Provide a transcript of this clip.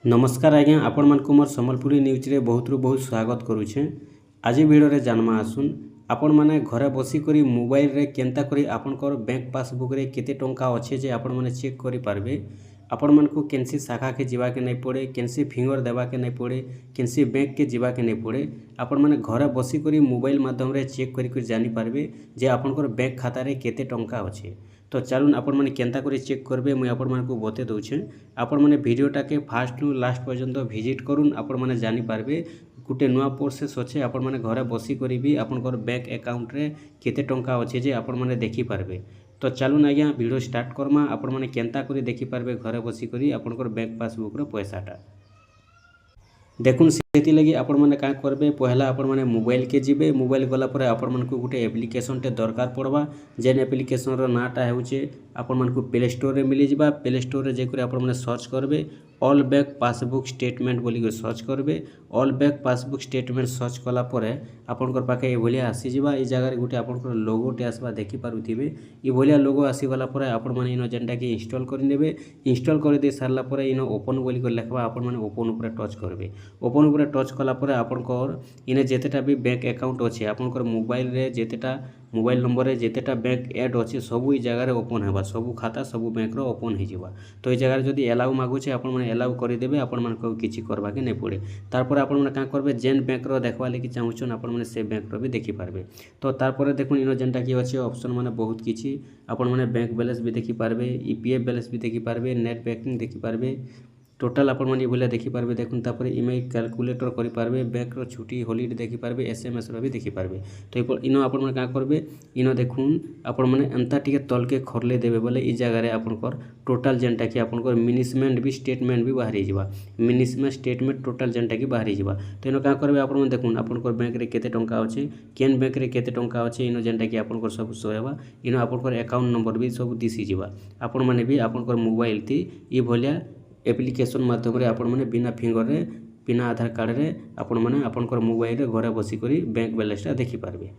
नमस्कार आज्ञा आपण मानक मोर संबलपुरी न्यूज रे बहुत बहुत स्वागत करुछे। आज वीडियो रे जानमा आसुन आपण माने घरे बसी करी मोबाइल रे केनता करी आपनकर बैंक पासबुक रे केते टंका अच्छे जे आपण माने चेक करि पारबे। आपण मानकु केनसी शाखा के जीवा के नहीं पड़े, केनसी फिंगर देवा के नहीं पड़े, केनसी बैंक के जीवा के नहीं पड़े। आपण माने घरे बसी करी मोबाइल माध्यम रे चेक करी जानि पारबे जे आपनकर बैंक खाता रे केते टंका अच्छे। तो चलून आपण माने केनता करी चेक करबे मुई आपण मानकु बते दउछे। आपण माने वीडियोटा के फास्ट टू लास्ट पर्यंत विजिट करूँ आपण माने जानि पारबे गोटे नुआ प्रोसेस अच्छे। आपण माने घरे बसी करी भी आपनकर बैंक अकाउंट रे केते टंका अच्छे जे आपण माने देखि पारबे। तो चलून आज्ञा वीडियो स्टार्ट करमा। आपण माने केनता करी देखि पारबे घरे बसी करी आपनकर बैंक पासबुक रो पैसाटा देखुन। से लगी आपण माने का करबे पहला आपण माने मोबाइल के जिबे। मोबाइल गला पर आपण मानकु गोटे एप्लिकेशन टे दरकार पड़वा। जेन एप्लिकेशन रो नाटा हेउचे आपण मानकु प्ले स्टोर रे मिली जिबा। प्ले स्टोर रे जेकरी आपण माने सर्च करबे ऑल बैंक पासबुक स्टेटमेंट बोली के सर्च करबे। All bank passbook statement search कला परे आपनकर पाखे ए भलिया आसी जिबा। ए जगह रे गोटे आपनकर लोगो टे आसबा देखि पारुथिबे। ए भलिया लोगो आसी गला परे आपण माने इनो जेनटा के इंस्टॉल करि नेबे। इंस्टॉल करि दे सारला परे इनो ओपन बोली के लिखबा। आपण माने ओपन ऊपर टच करबे। ओपन ऊपर टच कला परे आपनकर इने जेतेटा भी बैंक अकाउंट अच्छे आपनकर मोबाइल रे जेतेटा मोबाइल नंबर रे जेतेटा बैंक ऐड अच्छे सबू ई जगह रे ओपन हेबा। सबू खाता सबू बैंक रो ओपन हो जिबा। तो ई जगह रे जदी अलाउ मागुचे आपण माने अलाउ करि देबे। आपण माने को किछि करबा के नै पड़े। तारपर आपण माने का करबे जेन बैंक रो देखबा लेकि चाहुछन आपण माने से बैंक रो भी देखि पारबे। तो तारपर देखुन इनो जेनटा कि अच्छे ऑप्शन माने बहुत किछि आपण माने बैंक बैलेंस भी देखि पारबे, ईपीएफ बैलेंस भी देखि पारबे, नेट बैंकिंग देखि पारबे, टोटाल आपण माने बोले देखि पारबे। देखुन तापर ईमेल कैलकुलेटर करि पारबे, बैंक रो छुट्टी हॉलिडे देखि पारबे, एसएमएस रो भी देखि पारबे। तो इनो आपण माने का करबे इनो देखुन आपण माने एंता टिके तल के खरले देबे बोले ई जगह रे आपनकर टोटाल जेनटा कि आपनकर मिनिसमेंट भी स्टेटमेंट भी बाहरी जिबा। मिनिसमेंट स्टेटमेंट टोटाल जेनटा कि बाहरी जिबा। तो इनो का करबे आपण माने देखुन आपनकर बैंक रे केते टंका अछि, केन बैंक रे केते टंका अछि इनो जेनटा कि आपनकर सब शो हेबा। इनो आपनकर अकाउंट नंबर भी सब दिसि जिबा। आपण माने भी आपनकर मोबाइल थी ई भलिया एप्लिकेशन माध्यम रे आपण माने बिना फिंगर रे बिना आधार कार्ड रे आपण माने आपनकर मोबाइल रे घरे बसी करी बैंक बैलेंस टा देखि पारबे।